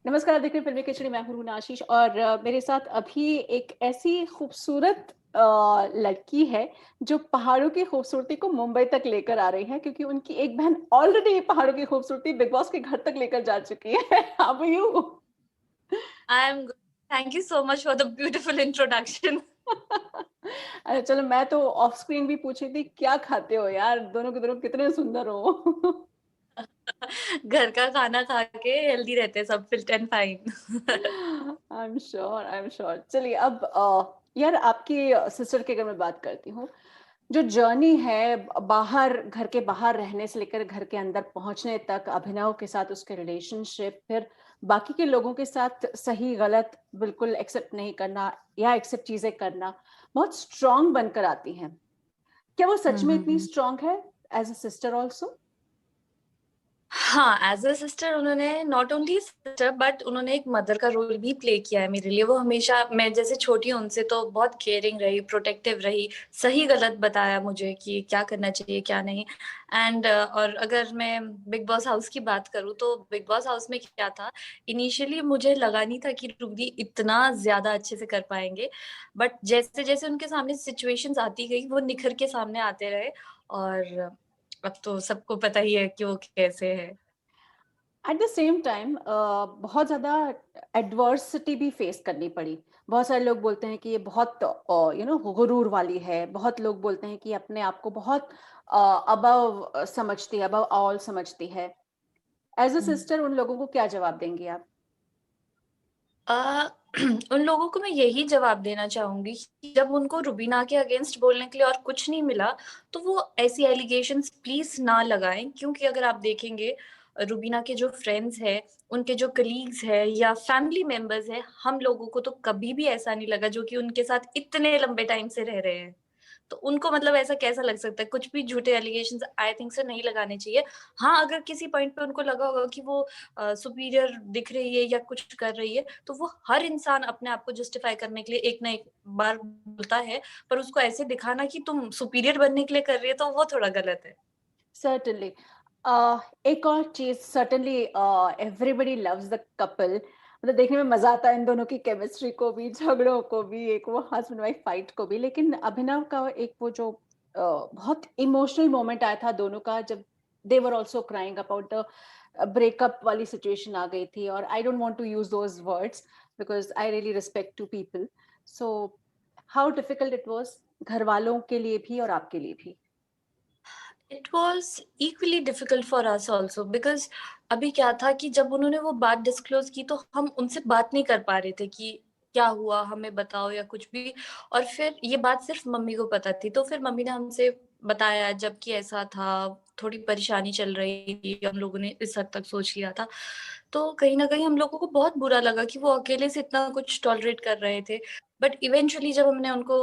नमस्कार, आप देख रहे हैं फ़िल्मी खिचड़ी, मैं हूँ रूना आशीष और मेरे साथ अभी एक ऐसी खूबसूरत लड़की है, जो पहाड़ों की खूबसूरती को मुंबई तक लेकर आ रही है क्योंकि उनकी एक बहन ऑलरेडी पहाड़ों की खूबसूरती बिग बॉस के घर तक लेकर जा चुकी है। How are you? I am good. Thank you so much for the beautiful introduction. अरे चलो मैं तो ऑफ स्क्रीन भी पूछ रही थी, क्या खाते हो यार? दोनों के दोनों कितने सुंदर हो। घर का खाना खा के हेल्दी रहते हैं सब fit and fine. I am sure. चलिए अब यार आपकी सिस्टर की अगर मैं बात करती हूँ, जो जर्नी है बाहर घर के बाहर रहने से लेकर घर के अंदर पहुँचने तक, अभिनव के साथ उसके रिलेशनशिप, फिर बाकी के लोगों के साथ सही गलत बिल्कुल एक्सेप्ट नहीं करना या एक्सेप्ट चीज़ें करना, बहुत स्ट्रॉन्ग बनकर आती हैं। क्या वो सच में इतनी हुँ। स्ट्रॉन्ग है एज़ अ सिस्टर ऑल्सो? हाँ, एज़ अ सिस्टर उन्होंने नॉट ओनली सिस्टर बट उन्होंने एक मदर का रोल भी प्ले किया है मेरे लिए। वो हमेशा मैं जैसे छोटी हूँ उनसे तो बहुत केयरिंग रही, प्रोटेक्टिव रही, सही-गलत बताया मुझे कि क्या करना चाहिए, क्या नहीं। और अगर मैं बिग बॉस हाउस की बात करूँ तो बिग बॉस हाउस में क्या था, इनिशियली मुझे लगा नहीं था कि रूबी इतना ज़्यादा अच्छे से कर पाएँगे। बट जैसे-जैसे उनके सामने सिचुएशंस आती गई, वो निखर के सामने आते रहे और अब तो सबको पता ही है कि वो कैसे है। एट द सेम टाइम बहुत ज़्यादा एडवर्सिटी भी फेस करनी पड़ी। बहुत सारे लोग बोलते हैं कि ये बहुत गुरूर वाली है। बहुत लोग बोलते हैं कि अपने आप को बहुत अबव समझती है, अबव ऑल समझती है। As a hmm. सिस्टर उन लोगों को क्या जवाब देंगी आप? अ, उन लोगों को मैं यही जवाब देना चाहूँगी कि जब उनको रुबीना के अगेंस्ट बोलने के लिए और कुछ नहीं मिला, तो वो ऐसी एलिगेशंस प्लीज़ ना लगाएँ क्योंकि अगर आप देखेंगे रुबीना के जो फ्रेंड्स हैं, उनके जो कलीग्स हैं या फैमिली मेंबर्स हैं, हम लोगों को तो कभी भी ऐसा नहीं लगा जो कि उनके साथ इतने लंबे टाइम से रह रहे हैं। तो उनको मतलब ऐसा कैसा लग सकता है? कुछ भी झूठे एलिगेशंस आई थिंक सो नहीं लगाने चाहिए। हाँ, अगर किसी पॉइंट पे उनको लगा होगा कि वो सुपीरियर दिख रही है या कुछ कर रही है, तो वो हर इंसान अपने आप को जस्टिफाई करने के लिए एक ना एक बार बोलता है, पर उसको ऐसे दिखाना कि तुम सुपीरियर बनने के लिए कर रही है, तो वो थोड़ा गलत है। सर्टेनली। एक और चीज़ certainly everybody loves the couple, मतलब देखने में मज़ा आता है इन दोनों की केमिस्ट्री को भी, झगड़ों को भी, एक वो हस्बैंड वाइफ फाइट को भी। लेकिन अभिनव का एक वो जो बहुत इमोशनल मोमेंट आया था दोनों का, जब they were also crying about the breakup वाली सिचुएशन आ गई थी, और I don't want to use those words because I really respect to people. So how difficult it was घरवालों के लिए भी और आपके लिए भी? It was equally difficult for us also because अभी क्या था कि जब उन्होंने वो बात डिस्क्लोज़ की, तो हम उनसे बात नहीं कर पा रहे थे कि क्या हुआ? हमें बताओ या कुछ भी। और फिर ये बात सिर्फ़ मम्मी को पता थी, तो फिर मम्मी ने हमसे बताया जबकि ऐसा था, थोड़ी परेशानी चल रही थी, हम लोगों ने इस हद तक सोच लिया था। तो कहीं न कहीं हम लोगों को बहुत बुरा लगा कि वो अकेले से इतना कुछ टॉलरेट कर रहे थे। बट इवेंचुअली जब हमने उनको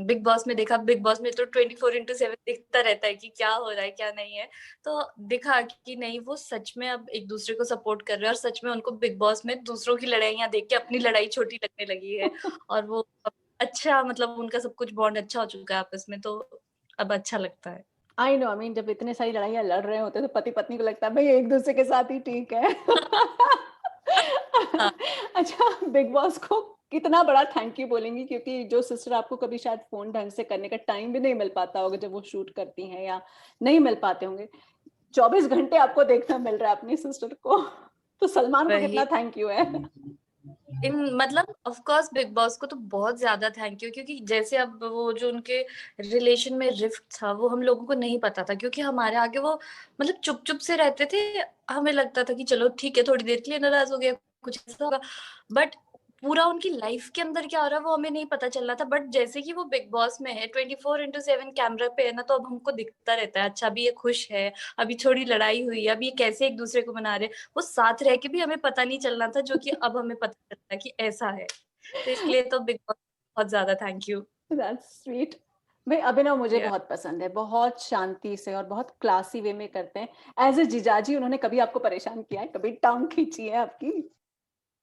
बिग बॉस में देखा, बिग बॉस में तो 24/7 दिखता रहता है कि क्या हो रहा है, क्या नहीं है। तो दिखा कि नहीं वो सच में अब एक-दूसरे को सपोर्ट कर रहे हैं और सच में उनको बिग बॉस में दूसरों की लड़ाइयाँ देख के अपनी लड़ाई छोटी लगने लगी है। और वो अब अच्छा मतलब उनका सब कुछ बॉन्ड अच्छा हो चुका है आपस में, तो अब अच्छा लगता है। आई नो, आई मीन जब इतने सारी लड़ाइयाँ लड़ रहे होते हैं तो पति-पत्नी को लगता है भई एक-दूसरे के साथ ही ठीक है। हाँ। अच्छा, बिग बॉस को कितना बड़ा थैंक यू बोलेंगी, क्योंकि जो सिस्टर आपको कभी शायद फ़ोन ढंग से करने का टाइम भी नहीं मिल पाता होगा जब वो शूट करती हैं, या नहीं मिल पाते होंगे। 24 घंटे आपको देखना मिल रहा है अपनी सिस्टर को। तो सलमान को वही। कितना थैंक यू है। इन मतलब ऑफ कोर्स बिग बॉस को तो बहुत ज़्यादा थैंक यू क्योंकि जैसे अब वो जो उनके रिलेशन में रिफ्ट था, वो हम लोगों को नहीं पता था क्योंकि हमारे आगे वो मतलब चुप-चुप से रहते थे। हमें लगता था कि चलो ठीक है, थोड़ी देर के लिए नाराज़ हो गए, कुछ ऐसा होगा। बट पूरा उनकी लाइफ के अंदर क्या हो रहा है, वो हमें नहीं पता चल रहा था। बट जैसे कि वो बिग बॉस में है, 24/7 कैमरा पे है ना, तो अब हमको दिखता रहता है, अच्छा अभी ये खुश है, अभी थोड़ी लड़ाई हुई है, अभी ये कैसे एक-दूसरे को मना रहे हैं। वो साथ रह के भी हमें पता नहीं चल रहा था, जो कि अब हमें पता चलता है कि ऐसा है। तो इसके लिए तो बिग बॉस बहुत ज़्यादा थैंक यू। That's sweet. भई अभिनव मुझे या बहुत पसंद है, बहुत शांति से और बहुत क्लासी वे में करते हैं। एज़ अ जीजाजी उन्होंने कभी आपको परेशान किया है? कभी टाँग खींची है आपकी?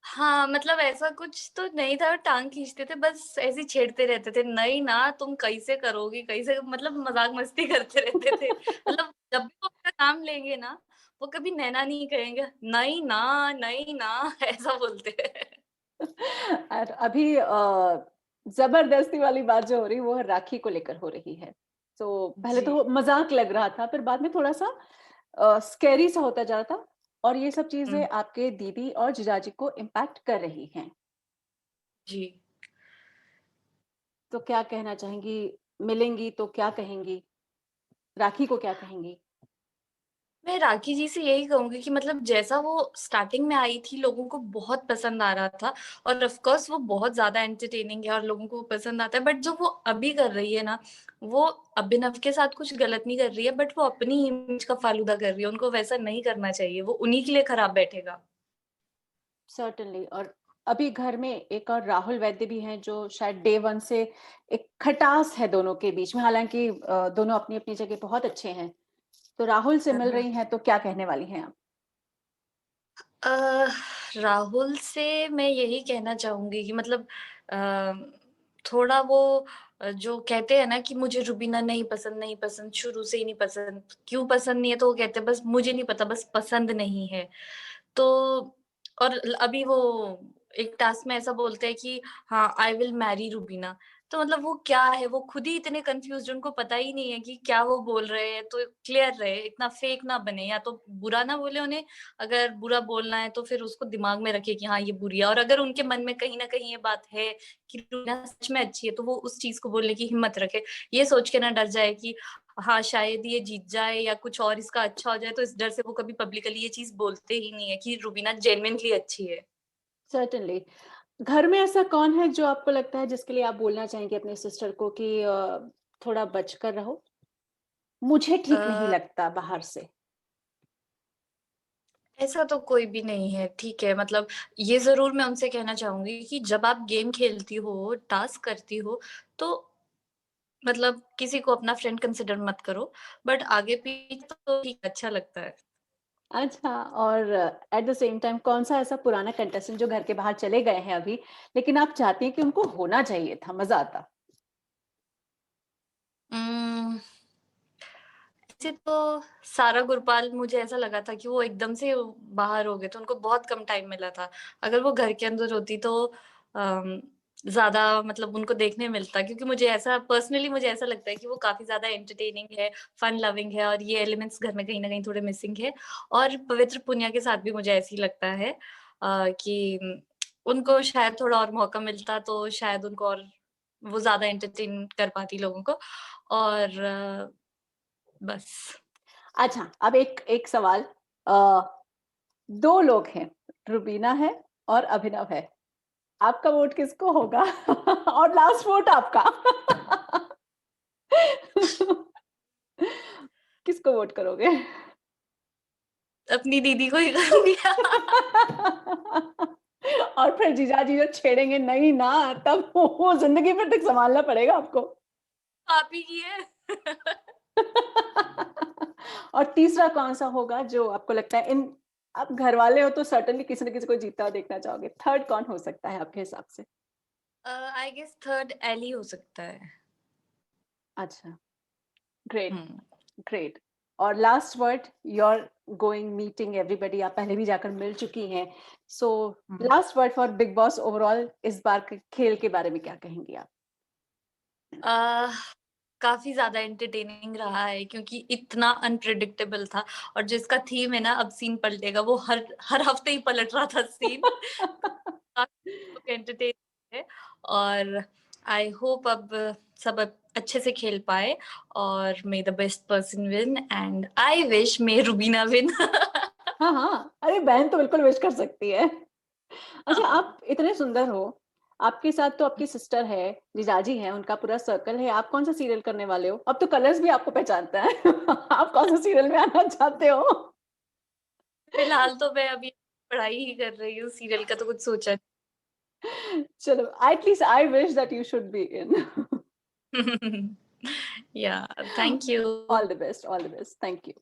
हाँ, मतलब ऐसा कुछ तो नहीं था, टाँग खींचते थे, बस ऐसे ही छेड़ते रहते थे, "नहीं ना, तुम कैसे करोगी, कैसे" मतलब मज़ाक-मस्ती करते रहते थे। मतलब जब भी वो अपना नाम लेंगे ना, वो कभी नैना नहीं कहेंगे, नहीं ना, नहीं ना ऐसा बोलते हैं। और अभी ज़बरदस्ती वाली बात जो हो रही है वो राखी को लेकर हो रही है। तो पहले जी, तो मज़ाक लग रहा था, फिर बाद में थोड़ा-सा स्कैरी सा होता जा रहा था और ये सब चीज़ें हुँ, आपके दीदी और जीजाजी को इम्पैक्ट कर रही हैं। जी। तो क्या कहना चाहेंगी? मिलेंगी तो क्या कहेंगी? राखी को क्या कहेंगी? मैं राखी जी से यही कहूँगी कि मतलब जैसा वो स्टार्टिंग में आई थी, लोगों को बहुत पसंद आ रहा था और ऑफ कोर्स वो बहुत ज़्यादा एंटरटेनिंग है और लोगों को पसंद आता है। बट जो वो अभी कर रही है ना, वो अभिनव के साथ कुछ गलत नहीं कर रही है, बट वो अपनी इमेज का फालूदा कर रही है। उनको वैसा नहीं करना चाहिए, वो उन्हीं के लिए खराब बैठेगा। सर्टेनली। और अभी घर में एक और राहुल वैद्य भी हैं जो शायद डे 1 से एक खटास है दोनों के बीच में, हालाँकि दोनों अपनी-अपनी जगह बहुत अच्छे हैं। तो राहुल से हाँ, मिल हाँ। रही हैं तो क्या कहने वाली हैं आप? अ, राहुल से मैं यही कहना चाहूँगी कि मतलब अ, थोड़ा वो जो कहते हैं ना कि मुझे रुबीना नहीं पसंद, नहीं पसंद, शुरू से ही नहीं पसंद। क्यों पसंद नहीं है तो वो कहते हैं बस मुझे नहीं पता, बस पसंद नहीं है। तो और अभी वो एक टास्क में ऐसा बोलते हैं कि हाँ, आई विल मैरी रुबीना। तो मतलब वो क्या है? वो खुद ही इतने कन्फ्यूज़्ड, उनको पता ही नहीं है कि क्या वो बोल रहे हैं, तो क्लियर रहे, इतना फेक ना बने, या तो बुरा ना बोले उन्हें, अगर बुरा बोलना है तो फिर उसको दिमाग में रखे कि हाँ, ये बुरी है, और अगर उनके मन में कहीं न कहीं ये बात है कि रुबीना सच में अच्छी है, तो वो उस चीज़ को बोलने की हिम्मत रखे। ये सोच के ना डर जाए कि हाँ, शायद ये जीत जाए या कुछ और इसका अच्छा हो जाए, तो इस डर से वो कभी पब्लिकली ये चीज़ बोलते ही नहीं है कि रुबीना जेन्युइनली अच्छी है। सर्टेनली। घर में ऐसा कौन है जो आपको लगता है जिसके लिए आप बोलना चाहेंगे अपने सिस्टर को कि थोड़ा बच कर रहो? मुझे ठीक नहीं अ, लगता बाहर से। ऐसा तो कोई भी नहीं है, ठीक है, मतलब ये ज़रूर मैं उनसे कहना चाहूँगी कि जब आप गेम खेलती हो, टास्क करती हो, तो मतलब किसी को अपना फ्रेंड कंसिडर मत करो, बट आगे-पीछे तो ठीक अच्छा लगता है। अच्छा। और एट द सेम टाइम कौन-सा ऐसा पुराना कंटेस्टेंट जो घर के बाहर चले गए हैं अभी, लेकिन आप चाहती हैं कि उनको होना चाहिए था, मज़ा आता? उम वैसे तो सारा गुरपाल, मुझे ऐसा लगा था कि वो एकदम से बाहर हो गए, तो उनको बहुत कम टाइम मिला था। अगर वो घर के अंदर होती तो अम, ज़्यादा मतलब उनको देखने मिलता, क्योंकि मुझे ऐसा पर्सनली मुझे ऐसा लगता है कि वो काफ़ी ज़्यादा एंटरटेनिंग है, फन लविंग है, और ये एलिमेंट्स घर में कहीं न कहीं थोड़े मिसिंग है। और पवित्र पुनिया के साथ भी मुझे ऐसे ही लगता है कि उनको शायद थोड़ा और मौका मिलता तो शायद उनको और वो ज़्यादा एंटरटेन कर पाती लोगों को, और बस। अच्छा, अब एक एक सवाल। अ, 2 लोग हैं, रुबीना है और अभिनव है। आपका वोट किसको होगा? और लास्ट वोट आपका। किसको वोट करोगे? अपनी दीदी को ही करूँगी। और फिर जीजाजी जो छेड़ेंगे नहीं ना, तब वो ज़िंदगी भर तक सँभालना पड़ेगा आपको। आप ही की है। और तीसरा कौन-सा होगा जो आपको लगता है इन आप घरवाले हो तो सर्टेनली किसी न किसी को जीतता हुआ देखना चाहोगे। थर्ड कौन हो सकता है आपके हिसाब से? आई गेस थर्ड एली हो सकता है। अच्छा, ग्रेट, हुँ। ग्रेट। और last word, you are going meeting everybody, आप पहले भी जाकर मिल चुकी हैं। सो हुँ। Last word for Bigg Boss overall इस बार के खेल के बारे में क्या कहेंगी आप? अ, काफ़ी ज़्यादा एंटरटेनिंग रहा है, क्योंकि इतना अनप्रेडिक्टेबल था, और जिसका थीम है ना अब सीन पलटेगा, वो हर हर हफ्ते ही पलट रहा था सीन। काफ़ी एंटरटेनिंग है, और आई होप अब सब अच्छे से खेल पाए, और मे the best person win, and I wish may Rubina win. हाँ, हाँ। अरे बहन तो बिल्कुल विश कर सकती है। अच्छा, आप इतने सुंदर हो, आपके साथ तो आपकी सिस्टर है, जीजाजी हैं, उनका पूरा सर्कल है, आप कौन-सा सीरियल करने वाले हो? अब तो कलर्स भी आपको पहचानता है। आप कौन-सा सीरियल में आना चाहते हो? फिलहाल तो मैं अभी पढ़ाई ही कर रही हूँ, सीरियल का तो कुछ सोचा चलो, at least I wish that you should be in. नहीं। या thank you. All the best, all the best. Thank you.